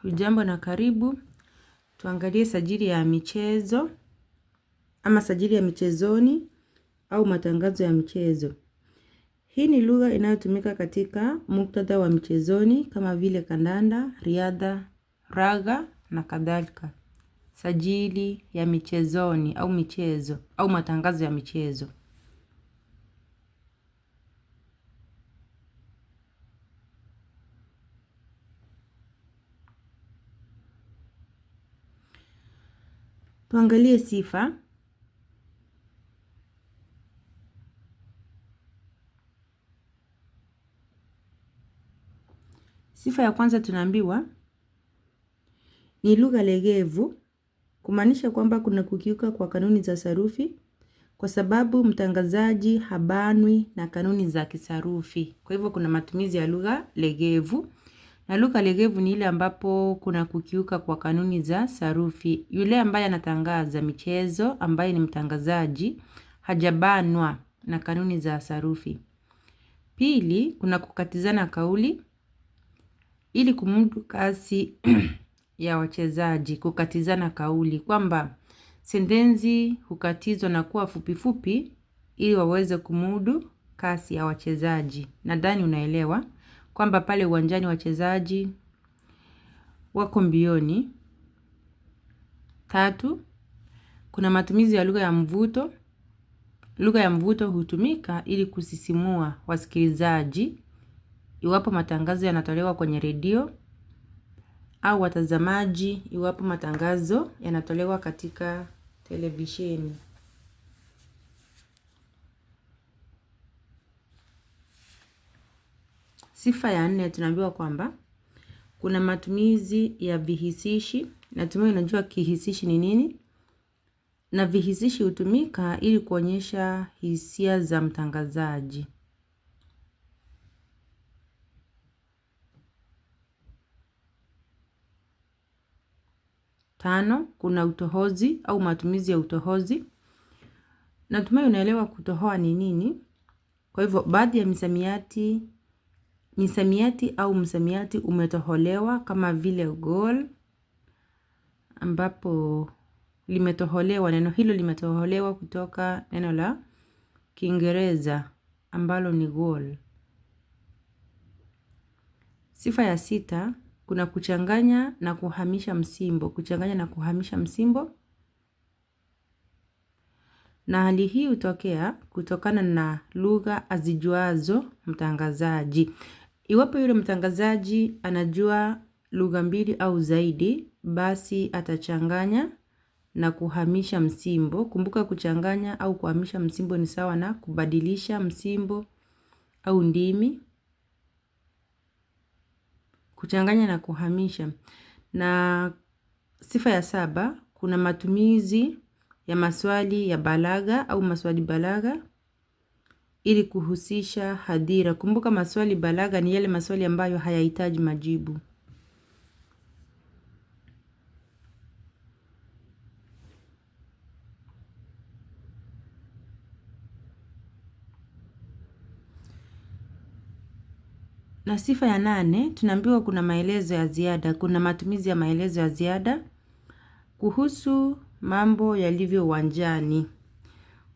Hujambo na karibu, tuangalie sajili ya michezo, ama sajili ya michezoni, au matangazo ya michezo. Hii ni lugha inayotumika katika muktadha wa michezoni kama vile kandanda, riadha, raga na kadhalika. Sajili ya michezoni au michezo, au matangazo ya michezo. Tuangalie sifa. Sifa ya kwanza tunaambiwa ni lugha legevu, kumaanisha kwamba kuna kukiuka kwa kanuni za sarufi, kwa sababu mtangazaji habanwi na kanuni za kisarufi. Kwa hivyo kuna matumizi ya lugha legevu. Na lugha legevu ni ile ambapo kuna kukiuka kwa kanuni za sarufi. Yule ambaye anatangaza michezo, ambaye ni mtangazaji, hajabanwa na kanuni za sarufi. Pili, kuna kukatizana kauli, ili kumudu kasi ya wachezaji, kukatizana kauli. Kwamba sentensi hukatizwa na kuwa fupifupi ili waweze kumudu kasi ya wachezaji. Nadhani unaelewa kwamba pale uwanjani wachezaji wako mbioni. Tatu, kuna matumizi ya lugha ya mvuto. Lugha ya mvuto hutumika ili kusisimua wasikilizaji iwapo matangazo yanatolewa kwenye redio, au watazamaji iwapo matangazo yanatolewa katika televisheni. Sifa ya 4 tunaambiwa kwamba kuna matumizi ya vihisishi. Natumai unajua kihisishi ni nini? Na vihisishi hutumika ili kuonyesha hisia za mtangazaji. 5, kuna utohozi au matumizi ya utohozi. Natumai unaelewa kutohoa ni nini? Kwa hivyo baadhi ya misamiati au msamiati umetoholewa, kama vile goal, ambapo limetoholewa, neno hilo limetoholewa kutoka neno la Kiingereza ambalo ni goal. Sifa ya 6, kuna kuchanganya na kuhamisha msimbo. Kuchanganya na kuhamisha msimbo. Na hali hii hutokea kutokana na lugha azijuazo mtangazaji. Iwapo yule mtangazaji anajua lugha 2 au zaidi, basi atachanganya na kuhamisha msimbo. Kumbuka kuchanganya au kuhamisha msimbo ni sawa na kubadilisha msimbo au ndimi. Kuchanganya na kuhamisha. Na sifa ya 7, kuna matumizi ya maswali ya balagha au maswali balagha ili kuhusisha hadhira. Kumbuka maswali balagha ni yale maswali ambayo hayahitaji majibu. Na sifa ya 8, tunaambiwa kuna maelezo ya ziada. Kuna matumizi ya maelezo ya ziada kuhusu mambo yalivyo uwanjani.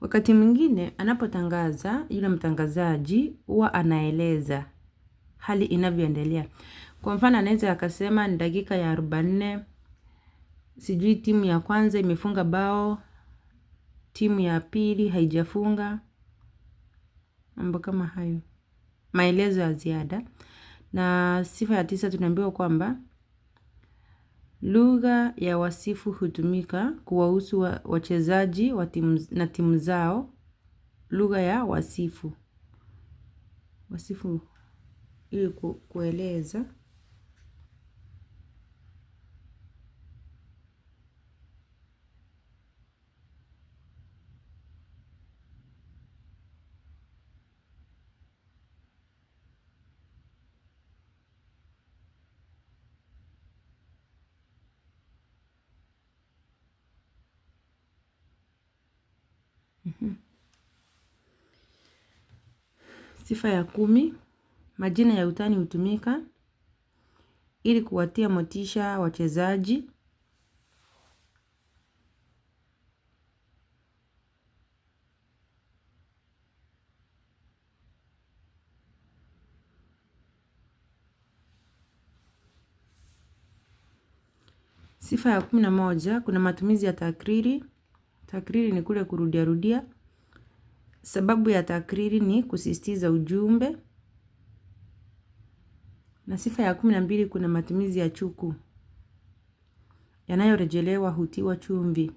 Wakati mwingine anapotangaza, yule mtangazaji huwa anaeleza hali inavyoendelea. Kwa mfano anaweza akasema ni dakika ya 44, sijui timu ya kwanza imefunga bao, timu ya pili haijafunga, mambo kama hayo. Maelezo ya ziada. Na sifa ya 9 tunaambiwa kwamba lugha ya wasifu hutumika kuwahusu wachezaji na timu zao. Lugha ya wasifu. Wasifu ili kueleza. Sifa ya 10, majina ya utani hutumika ili kuwatia motisha wachezaji. Sifa ya 11, kuna matumizi ya takriri. Takriri ni kule kurudia rudia. Sababu ya takriri ni kusisitiza ujumbe. Na sifa ya 12, kuna matumizi ya chuku. Yanayorejelewa hutiwa chumvi.